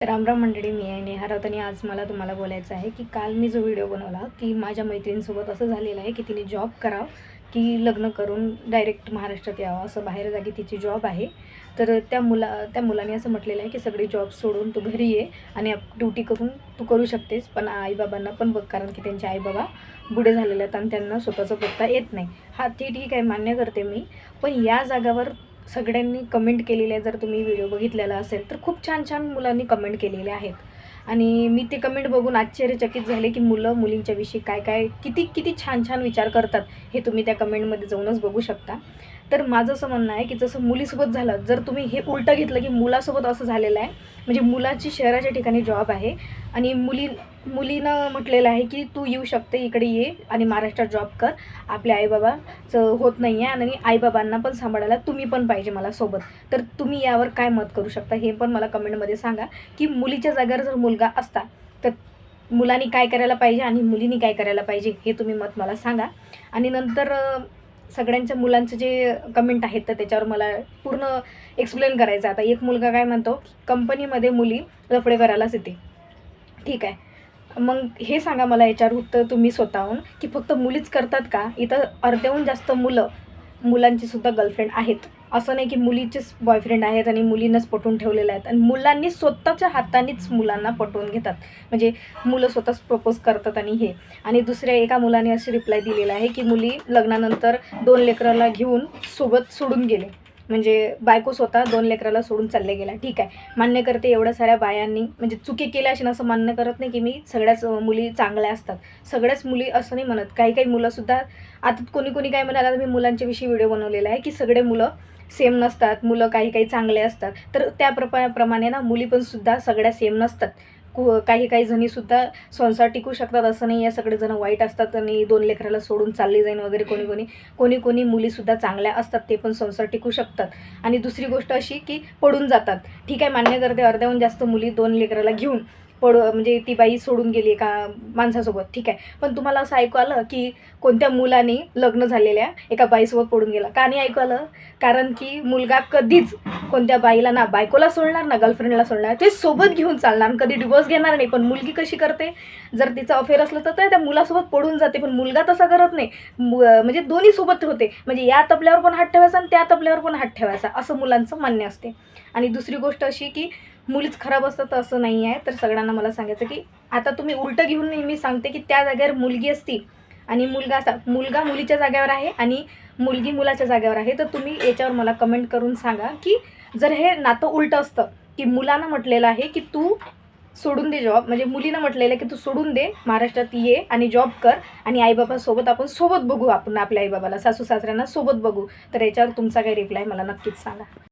राम राम मंडळी, मी आहे नेहा राऊत आणि आज मला तुम्हाला बोलायचं आहे की काल मी जो व्हिडिओ बनवला की माझ्या मैत्रिणीसोबत असं झालेलं आहे की तिने जॉब करावं की लग्न करून डायरेक्ट महाराष्ट्रात यावं, असं बाहेर जागी तिची जॉब आहे. तर त्या मुलाने असं म्हटलेलं आहे की सगळी जॉब सोडून तू घरी ये आणि ड्युटी करून तू करू शकतेस, पण आईबाबांना पण बघ, कारण की त्यांचे आईबाबा बुढे झालेले आहेत आणि त्यांना स्वतःचं बघता येत नाही. हा ती ठीक आहे, मान्य करते मी, पण या जागावर सगळ्यांनी कमेंट केलेले आहे. जर तुम्ही व्हिडिओ बघितलेला असेल तर खूप छान छान मुलांनी कमेंट केलेले आहेत आणि मी ते कमेंट बघून आश्चर्यचकित झाले की मुलं मुलींच्या विषयी काय काय किती किती छान छान विचार करतात, हे तुम्ही त्या कमेंटमध्ये जाऊनच बघू शकता. तर माझं असं म्हणणं आहे की जसं मुलीसोबत झालं, जर तुम्ही हे उलटं घेतलं की मुलासोबत असं झालेलं आहे, म्हणजे मुलाची शहराच्या ठिकाणी जॉब आहे आणि मुलीनं म्हटलेलं आहे की तू येऊ शकते, इकडे ये आणि महाराष्ट्रात जॉब कर, आपल्या आईबाबाचं होत नाही आहे आणि आईबाबांना पण सांभाळायला तुम्ही पण पाहिजे मला सोबत. तर तुम्ही यावर काय मत करू शकता हे पण मला कमेंटमध्ये सांगा की मुलीच्या जागेवर जर मुलगा असता तर मुलांनी काय करायला पाहिजे आणि मुलींनी काय करायला पाहिजे, हे तुम्ही मत मला सांगा. आणि नंतर सगळ्यांच्या मुलांचे जे कमेंट आहेत तर त्याच्यावर मला पूर्ण एक्सप्लेन करायचं. आता एक मुलगा काय म्हणतो, कंपनीमध्ये मुली लफडे करायलाच येते. ठीक आहे, मग हे सांगा मला याच्यावर उत्तर तुम्ही स्वतःहून की फक्त मुलीच करतात का? इथं अर्ध्याहून जास्त मुलांची सुद्धा गर्लफ्रेंड आहेत. असं नाही की मुलीचेच बॉयफ्रेंड आहेत आणि मुलींनाच पटवून ठेवलेले आहेत, आणि मुलांनी स्वतःच्या हातानेच मुलांना पटवून घेतात, म्हणजे मुलं स्वतःच प्रपोज करतात. आणि हे आणि दुसऱ्या एका मुलाने अशी रिप्लाय दिलेला आहे की मुली लग्नानंतर 2 लेकराला घेऊन सोबत सोडून गेले, म्हणजे बायको स्वतः 2 लेकराला सोडून चालले गेला. ठीक आहे, मान्य करते एवढ्या साऱ्या बायांनी म्हणजे चुकी केल्या अशी, असं मान्य करत नाही की मी सगळ्याच मुली चांगल्या असतात, सगळ्याच मुली असं नाही म्हणत. काही काही मुलंसुद्धा, आता कोणी काय म्हणाला, आता मी मुलांच्या विषयी व्हिडिओ बनवलेला आहे की सगळे मुलं सेम नसतात, मुलं काही काही चांगले असतात. तर त्या प्रमाणे ना मुली पण सुद्धा सगळ्या सेम नसतात. काही काही जणीसुद्धा संसार टिकू शकतात, असं नाही आहे सगळेजण वाईट असतात आणि 2 लेकराला सोडून चालली जाईन वगैरे. कोणी मुलीसुद्धा चांगल्या असतात, ते पण संसार टिकू शकतात. आणि दुसरी गोष्ट अशी की पडून जातात. ठीक आहे, मान्य करते अर्ध्याहून जास्त मुली 2 लेकराला घेऊन म्हणजे ती बाई सोडून गेली एका माणसासोबत. ठीक आहे, पण तुम्हाला असं ऐकू आलं की कोणत्या मुलाने लग्न झालेल्या एका बाईसोबत पडून गेला? का नाही ऐकू आलं? कारण की मुलगा कधीच कोणत्या बाईला ना बायकोला सोडणार ना गर्लफ्रेंडला सोडणार, ते सोबत घेऊन चालणार, कधी डिवोर्स घेणार नाही. पण मुलगी कशी करते, जर तिचं अफेअर असलं तर त्या मुलासोबत पडून जाते, पण मुलगा तसा करत नाही. म्हणजे दोन्ही सोबत होते, म्हणजे या तपल्यावर पण हात ठेवायचा आणि त्या तपल्यावर पण हात ठेवायचा, असं मुलांचं म्हणणे असते. आणि दुसरी गोष्ट अशी की मुलीच खराब असतात तर असं नाही आहे. तर सगळ्यांना मला सांगायचं की आता तुम्ही उलटं घेऊन नेहमी सांगते की त्या जागेवर मुलगी असती आणि मुलगा मुलीच्या जागेवर आहे आणि मुलगी मुलाच्या जागेवर आहे. तर तुम्ही याच्यावर मला कमेंट करून सांगा की जर हे नातं उलटं असतं की मुलानं म्हटलेलं आहे की तू सोडून दे जॉब, म्हणजे मुलीनं म्हटलेलं आहे की तू सोडून दे, महाराष्ट्रात ये आणि जॉब कर आणि आईबाबासोबत आपण सोबत बघू, आपण आपल्या आईबाबाला सासू सासऱ्यांना सोबत बघू, तर याच्यावर तुमचा काही रिप्लाय मला नक्कीच सांगा.